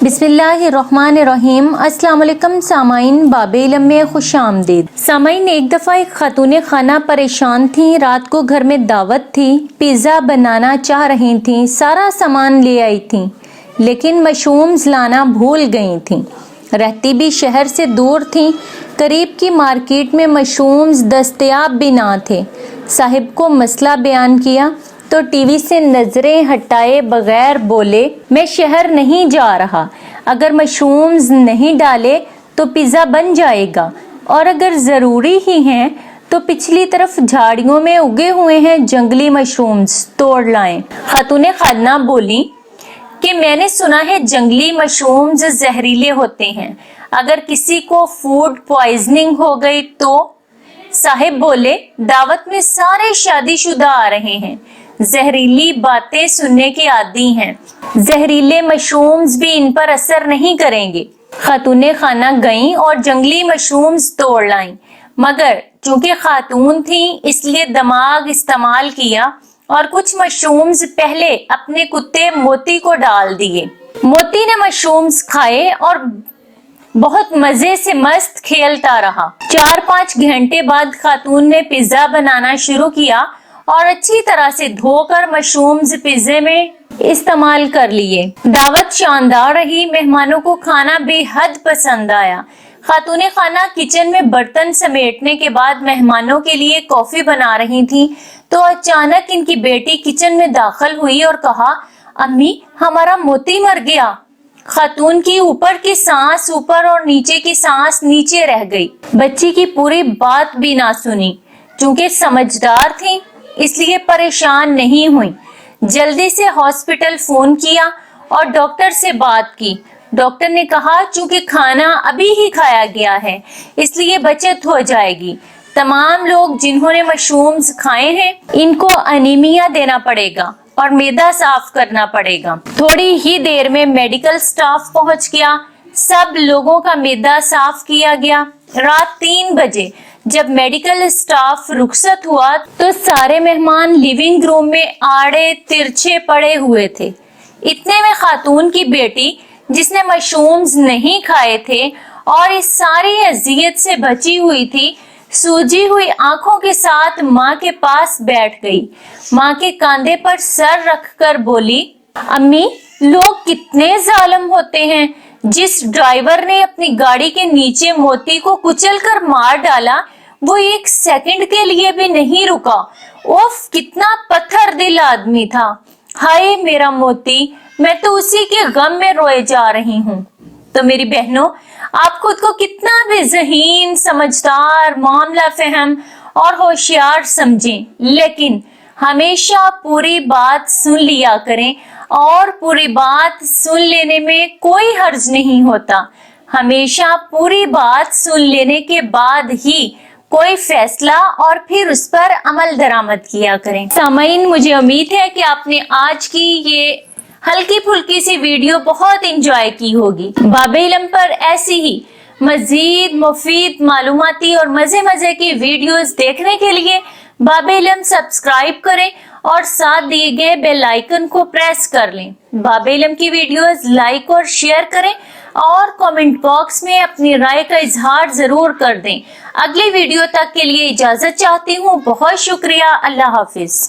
बिस्मिल्लाहिर्रहमानिर्रहीम। अस्सलाम वालेकुम सामाइन, बाबे इल्म में खुश आमदीद। सामाइन, एक दफ़ा एक खातून खाना परेशान थी। रात को घर में दावत थी, पिज़्ज़ा बनाना चाह रही थी, सारा सामान ले आई थी, लेकिन मशरूम्स लाना भूल गई थी। रहती भी शहर से दूर थी। करीब की मार्केट में मशरूम्स दस्तयाब भी ना थे। साहिब को मसला बयान किया तो टीवी से नजरें हटाए बगैर बोले, मैं शहर नहीं जा रहा। अगर मशरूम्स नहीं डाले तो पिज़्ज़ा बन जाएगा, और अगर ज़रूरी ही हैं तो पिछली तरफ झाड़ियों में उगे हुए हैं जंगली मशरूम्स, तोड़ लाएं। खातून खाना बोली कि मैंने सुना है जंगली मशरूम्स जहरीले होते हैं, अगर किसी को फूड पॉइजनिंग हो गई तो? साहिब बोले, दावत में सारे शादीशुदा आ रहे हैं, जहरीली बातें सुनने के आदी हैं, जहरीले मशरूम्स भी इन पर असर नहीं करेंगे। खातून खाना गईं और जंगली मशरूम्स तोड़ लाईं, मगर चूंकि खातून थी इसलिए दिमाग इस्तेमाल किया और कुछ मशरूम्स पहले अपने कुत्ते मोती को डाल दिए। मोती ने मशरूम्स खाए और बहुत मजे से मस्त खेलता रहा। 4-5 घंटे बाद खातून ने पिज्जा बनाना शुरू किया और अच्छी तरह से धोकर मशरूम्स पिज्जे में इस्तेमाल कर लिए। दावत शानदार रही, मेहमानों को खाना बेहद पसंद आया। खातून खाना किचन में बर्तन समेटने के बाद मेहमानों के लिए कॉफी बना रही थी तो अचानक इनकी बेटी किचन में दाखिल हुई और कहा, अम्मी, हमारा मोती मर गया। खातून की ऊपर की सांस ऊपर और नीचे की सांस नीचे रह गई। बच्ची की पूरी बात भी ना सुनी। चूंकि समझदार थी इसलिए परेशान नहीं हुई। जल्दी से हॉस्पिटल फोन किया और डॉक्टर से बात की। डॉक्टर ने कहा चूंकि खाना अभी ही खाया गया है इसलिए बचत हो जाएगी। तमाम लोग जिन्होंने मशरूम्स खाए हैं इनको अनीमिया देना पड़ेगा और मैदा साफ करना पड़ेगा। थोड़ी ही देर में मेडिकल स्टाफ पहुंच गया। सब लोगों का मैदा साफ किया गया। रात 3 बजे जब मेडिकल स्टाफ रुखसत हुआ तो सारे मेहमान लिविंग रूम में आड़े तिरछे पड़े हुए थे। इतने में खातून की बेटी, जिसने मशरूम्स नहीं खाए थे और इस सारी अजियत से बची हुई थी, सूजी हुई आंखों के साथ माँ के पास बैठ गई। माँ के कांधे पर सर रखकर बोली, अम्मी, लोग कितने जालिम होते हैं। जिस ड्राइवर ने अपनी गाड़ी के नीचे मोती को कुचलकर मार डाला वो 1 सेकंड के लिए भी नहीं रुका। उफ, कितना पत्थर दिल आदमी था। हाय मेरा मोती, मैं तो उसी के गम में रोए जा रही हूँ। तो मेरी बहनों, आप खुद को कितना भी ज़हीन, समझदार, मामला फहम और होशियार समझें, लेकिन हमेशा पूरी बात सुन लिया करें और पूरी बात सुन लेने में कोई हर्ज नहीं होता। हमेशा पूरी बात सुन लेने के बाद ही कोई फैसला और फिर उस पर अमल दरामद किया करें। सामाइन, मुझे उम्मीद है कि आपने आज की ये हल्की फुल्की सी वीडियो बहुत इंजॉय की होगी। बाबे इल्म पर ऐसी ही मजीद मुफीद, मालूमाती और मजे मजे की वीडियोस देखने के लिए बाबे इल्म सब्सक्राइब करें और साथ दिए गए बेल आइकन को प्रेस कर लें। बाबे इल्म की वीडियोस लाइक और शेयर करें और कमेंट बॉक्स में अपनी राय का इजहार जरूर कर दें। अगली वीडियो तक के लिए इजाजत चाहती हूँ। बहुत शुक्रिया। अल्लाह हाफिज।